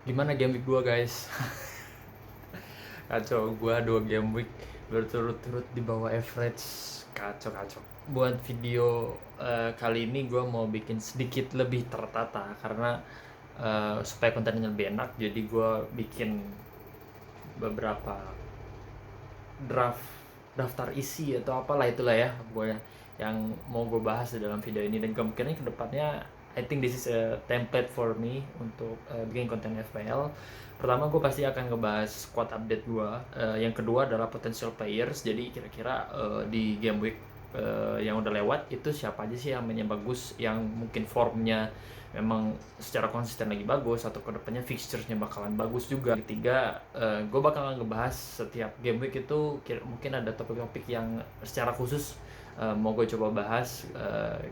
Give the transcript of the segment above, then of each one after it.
Gimana game week 2 guys? Kacau, gua 2 game week berturut-turut di bawah average. Kacau. Buat video kali ini gua mau bikin sedikit lebih tertata karena supaya kontennya lebih enak. Jadi gua bikin beberapa daftar isi atau apalah itulah ya pokoknya yang mau gue bahas di dalam video ini, dan kemungkinan kedepannya I think this is a template for me untuk bikin konten FPL. Pertama gue pasti akan ngebahas squad update gue, yang kedua adalah potential players, jadi kira-kira di game week yang udah lewat itu siapa aja sih yang mainnya bagus, yang mungkin formnya memang secara konsisten lagi bagus, atau kedepannya fixturesnya bakalan bagus juga. Ketiga, gue bakal ngebahas setiap game week itu mungkin ada topik-topik yang secara khusus mau gue coba bahas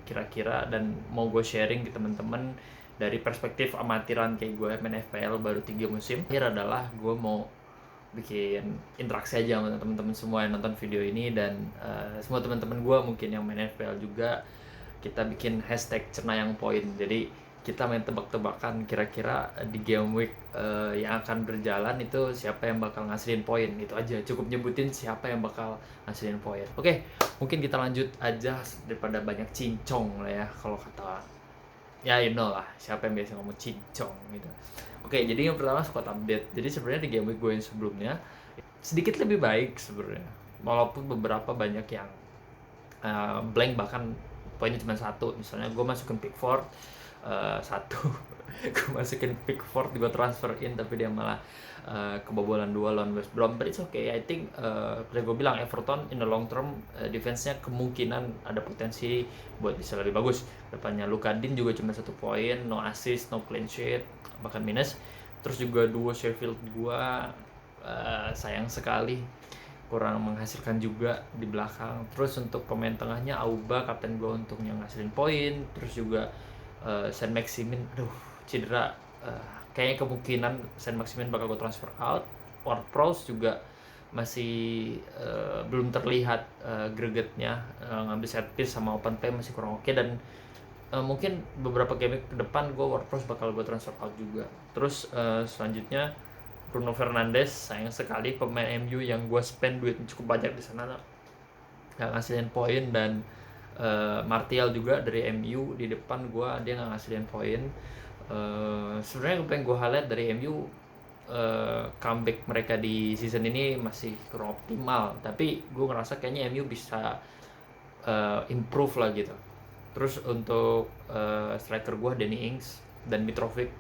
kira-kira, dan mau gue sharing ke teman-teman dari perspektif amatiran kayak gue main FPL baru 3 musim. Akhir adalah gue mau bikin interaksi aja sama teman-teman semua yang nonton video ini, dan semua teman-teman gue mungkin yang main FPL juga. Kita bikin hashtag Cenayang Point, jadi kita main tebak-tebakan kira-kira di game week yang akan berjalan itu siapa yang bakal ngasilin poin. Itu aja, cukup nyebutin siapa yang bakal ngasilin poin. Oke, mungkin kita lanjut aja daripada banyak cincong lah ya, kalau kata ya you know lah siapa yang biasa ngomong cincong gitu. Oke, jadi yang pertama squad update. Jadi sebenarnya di game week gue yang sebelumnya sedikit lebih baik sebenarnya, walaupun beberapa banyak yang blank, bahkan poinnya cuma satu. Misalnya gue masukin Pickford satu, gue masukin Pickford, gue transfer in tapi dia malah kebobolan 2 lawan West Brom. But it's okay, I think seperti gue bilang Everton in the long term defense-nya kemungkinan ada potensi buat bisa lebih bagus depannya. Luka Dean juga cuma 1 poin, no assist, no clean sheet, bahkan minus. Terus juga duo Sheffield gue sayang sekali kurang menghasilkan juga di belakang. Terus untuk pemain tengahnya Auba, kapten gue, untuk yang ngasilin poin. Terus juga Saint Maximin, cedera. Kayaknya kemungkinan Saint Maximin bakal gue transfer out. Ward-Prowse juga masih belum terlihat gregetnya, ngambil set piece sama open play masih kurang oke, dan mungkin beberapa game ke depan gue Ward-Prowse bakal gue transfer out juga. Terus selanjutnya Bruno Fernandes, sayang sekali pemain MU yang gue spend duit cukup banyak di sana nggak ngasilin poin, dan Martial juga dari MU di depan gue, dia nggak ngasilin poin. Sebenarnya apa yang gue highlight dari MU, comeback mereka di season ini masih kurang optimal, tapi gue ngerasa kayaknya MU bisa improve lah gitu. Terus untuk striker gue Danny Ings dan Mitrovic,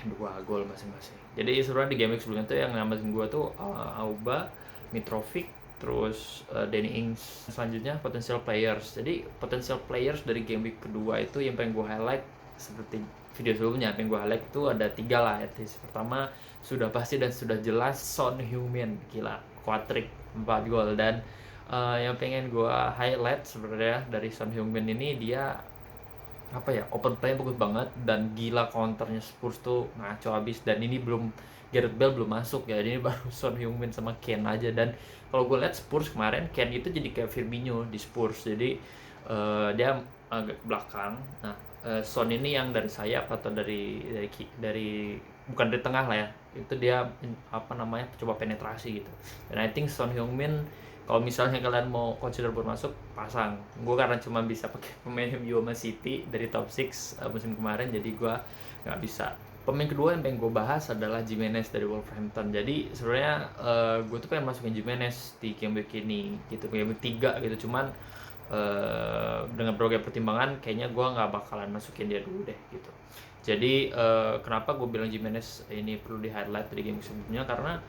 2 gol masing-masing. Jadi sebenarnya di game week sebelumnya tuh yang nambahin gue tuh Auba, Mitrovic, terus Danny Ings. Selanjutnya potential players. Jadi potential players dari game week kedua itu yang pengen gue highlight, seperti video sebelumnya pengen gue highlight itu ada 3 lah at least. Pertama sudah pasti dan sudah jelas Son Heung-min, gila, quadrick 4 gol. Dan yang pengen gue highlight sebenarnya dari Son Heung-min ini, dia apa ya, open play bagus banget, dan gila counternya Spurs tuh ngaco abis. Dan ini belum, Gareth Bale belum masuk ya, ini baru Son Heung-min sama Kane aja. Dan kalau gue lihat Spurs kemarin, Kane itu jadi kayak Firmino di Spurs, jadi dia agak belakang. Nah, Son ini yang dari sayap atau dari bukan dari tengah lah ya, itu dia apa namanya, coba penetrasi gitu. Dan I think Son Heung-min, kalau misalnya kalian mau consider buat masuk, pasang. Gue karena cuma bisa pakai pemain MU sama City dari top 6 musim kemarin, jadi gue nggak bisa. Pemain kedua yang pengen gue bahas adalah Jimenez dari Wolverhampton. Jadi sebenarnya gue tuh pengen masukin Jimenez di game week ini gitu, game week 3 gitu. Cuman dengan berbagai pertimbangan kayaknya gue nggak bakalan masukin dia dulu deh gitu. Jadi kenapa gue bilang Jimenez ini perlu di highlight dari game sebelumnya, karena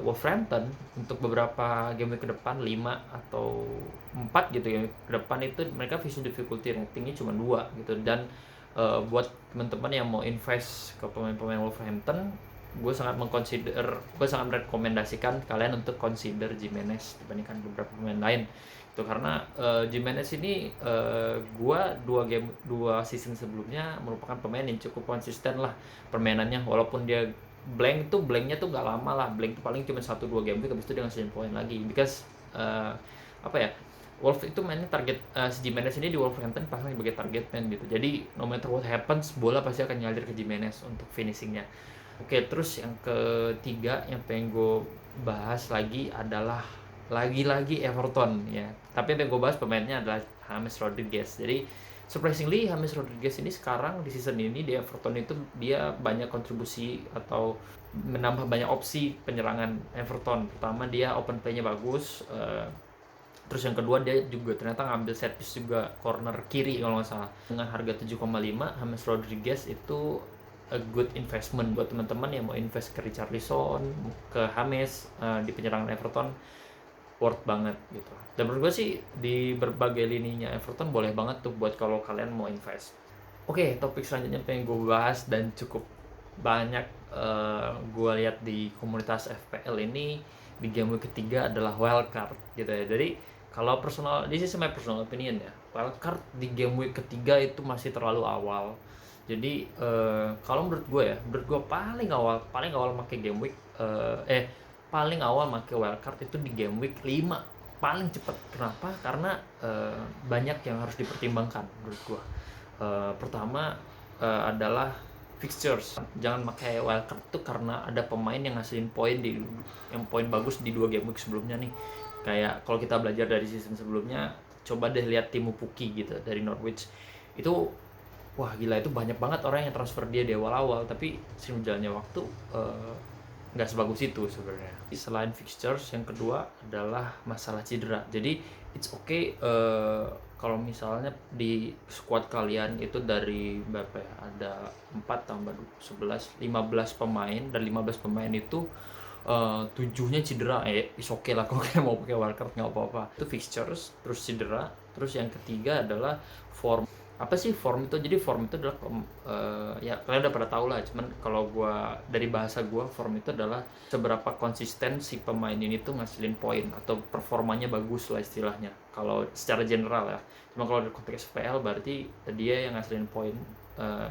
Wolverhampton untuk beberapa game ke depan 5 atau 4 gitu ya ke depan itu mereka vision difficulty ratingnya cuma 2 gitu. Dan buat teman-teman yang mau invest ke pemain-pemain Wolverhampton, gue sangat merekomendasikan kalian untuk consider Jimenez dibandingkan beberapa pemain lain itu, karena Jimenez ini gue 2 season sebelumnya merupakan pemain yang cukup konsisten lah permainannya, walaupun dia blanknya tuh nggak lama lah, blank tuh paling cuma 1-2 game week, habis itu dia ngasilin poin lagi, because apa ya, Wolves itu mainnya target, si Gimenez ini di Wolverhampton pasang sebagai target man gitu. Jadi no matter what happens, bola pasti akan ngalir ke Gimenez untuk finishingnya. Oke, terus yang ketiga yang pengen gue bahas lagi adalah lagi-lagi Everton ya. Tapi yang pengen gue bahas pemainnya adalah James Rodriguez. Jadi surprisingly James Rodriguez ini sekarang di season ini di Everton itu dia banyak kontribusi atau menambah banyak opsi penyerangan Everton. Pertama dia open play-nya bagus. Terus yang kedua dia juga ternyata ngambil set piece juga corner kiri kalau nggak salah. Dengan harga 7,5, James Rodriguez itu a good investment buat teman-teman yang mau invest ke Richarlison, ke James di penyerangan Everton, worth banget gitu. Dan menurut gue sih di berbagai lininya Everton boleh banget tuh buat kalau kalian mau invest. Oke, topik selanjutnya pengen gue bahas dan cukup banyak gue lihat di komunitas FPL ini di game week ketiga adalah wildcard gitu ya. Jadi kalau personal, this is my personal opinion ya, wildcard di game week ketiga itu masih terlalu awal. Jadi kalau menurut gue paling awal pakai game week paling awal pakai wildcard itu di game week 5 paling cepat. Kenapa? Karena banyak yang harus dipertimbangkan menurut gue. Pertama adalah fixtures. Jangan pakai wildcard tuh karena ada pemain yang ngasilin poin yang poin bagus di 2 game week sebelumnya nih. Kayak kalau kita belajar dari season sebelumnya, coba deh lihat Timo Pukki gitu dari Norwich. Itu wah gila, itu banyak banget orang yang transfer dia di awal-awal, tapi sering berjalannya waktu nggak sebagus itu sebenarnya. Selain fixtures, yang kedua adalah masalah cedera. Jadi it's okay kalau misalnya di squad kalian itu dari berapa ya, ada 4 tambah 11, 15 pemain, dan 15 pemain itu 7-nya cedera, is okay lah kalau kalian mau pakai wildcard, nggak apa-apa. Itu fixtures, terus cedera, terus yang ketiga adalah form. Apa sih form itu? Jadi form itu adalah ya kalian udah pada tahu lah, cuman kalau gua dari bahasa gua, form itu adalah seberapa konsisten si pemain ini tuh ngasilin poin atau performanya bagus lah istilahnya kalau secara general ya. Cuma kalau dari konteks FPL berarti dia yang ngasilin poin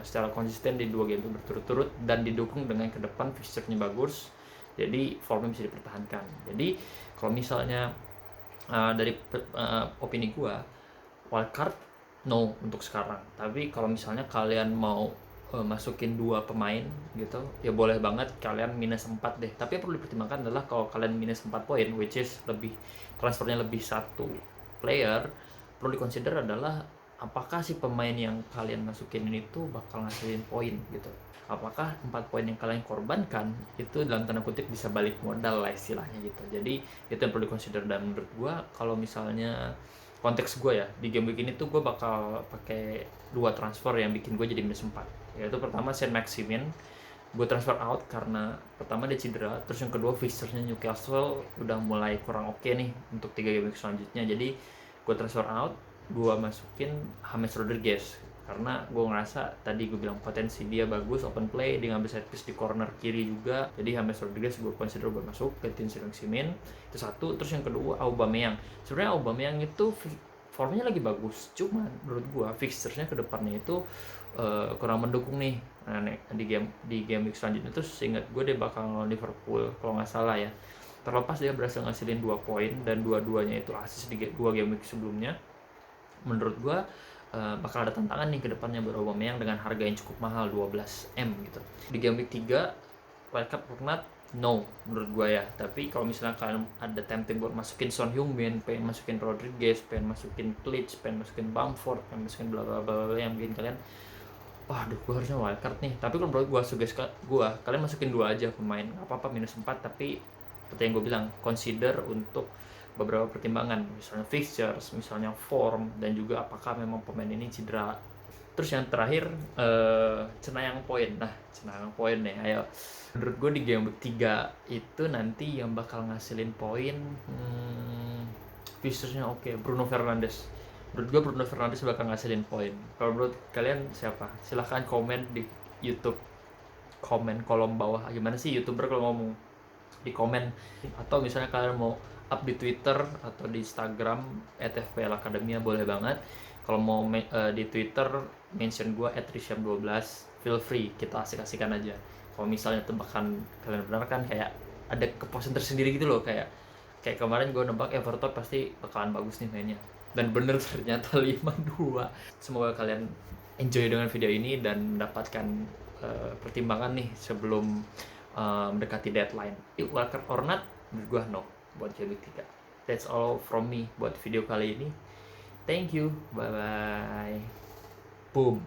secara konsisten di 2 game berturut-turut dan didukung dengan ke depan fixture-nya bagus, jadi formnya bisa dipertahankan. Jadi kalau misalnya dari opini gua, wildcard no untuk sekarang. Tapi kalau misalnya kalian mau masukin 2 pemain gitu, ya boleh banget kalian minus 4 deh. Tapi yang perlu dipertimbangkan adalah kalau kalian minus 4 poin, which is lebih transfernya lebih 1 player, perlu dikonsider adalah apakah si pemain yang kalian masukin ini tuh bakal ngasilin poin gitu. Apakah 4 poin yang kalian korbankan itu dalam tanda kutip bisa balik modal lah istilahnya gitu. Jadi itu yang perlu dikonsider. Dan menurut gua kalau misalnya konteks gue ya di game week ini tuh gue bakal pakai 2 transfer yang bikin gue jadi minus 4. Yaitu pertama Saint-Maximin, gue transfer out karena pertama dia cedera, terus yang kedua fixture-nya Newcastle udah mulai kurang oke nih untuk 3 game week selanjutnya. Jadi gue transfer out, gue masukin James Rodriguez karena gue ngerasa tadi gue bilang potensi dia bagus, open play, dia ngambil set piece di corner kiri juga. Jadi James Rodriguez gue consider buat masuk ke tim Saint-Maximin. Itu satu. Terus yang kedua Aubameyang. Sebenarnya Aubameyang itu formnya lagi bagus, cuman menurut gue fixture-nya ke depannya itu kurang mendukung nih. Nah, di game week selanjutnya tuh seingat gue dia bakal ngelawan Liverpool kalau nggak salah ya. Terlepas dia berhasil ngasilin 2 poin dan dua-duanya itu assist di 2 game week sebelumnya, menurut gue bakal ada tantangan nih ke depannya buat Aubameyang dengan harga yang cukup mahal 12M gitu. Di game week 3 wildcard or not, no menurut gue ya. Tapi kalau misalnya kalian ada tempting buat masukin Son Heung-min, pengen masukin Rodriguez, pengen masukin Klitsch, pengen masukin Bamford, pengen masukin bla bla bla yang bikin kalian waduh gue harusnya wildcard nih. Tapi kalau menurut gue suggest kalian masukin 2 aja pemain, nggak apa-apa minus 4, tapi seperti yang gue bilang, consider untuk beberapa pertimbangan, misalnya fixtures, misalnya form, dan juga apakah memang pemain ini cedera. Terus yang terakhir cenayang poin. Nah, cenayang poin nih, ayo. Menurut gue di game 3 itu nanti yang bakal ngasilin poin fixturesnya oke, Bruno Fernandes. Menurut gue Bruno Fernandes bakal ngasilin poin. Kalau menurut kalian siapa? Silahkan komen di YouTube, komen kolom bawah. Gimana sih YouTuber kalau ngomong? Di komen. Atau misalnya kalian mau up di Twitter atau di Instagram @fplacademia boleh banget. Kalau mau di Twitter mention gue @risham12, feel free, kita asik-asikan aja. Kalau misalnya tebakan kalian benar kan kayak ada kepuasan tersendiri gitu loh, kayak kemarin gue nebak Everton pasti bakalan bagus nih mainnya. dan bener ternyata 52. Semoga kalian enjoy dengan video ini dan mendapatkan pertimbangan nih sebelum mendekati deadline. It work or not, menurut gua no buat JB 3. That's all from me buat video kali ini. Thank you, bye bye. Boom.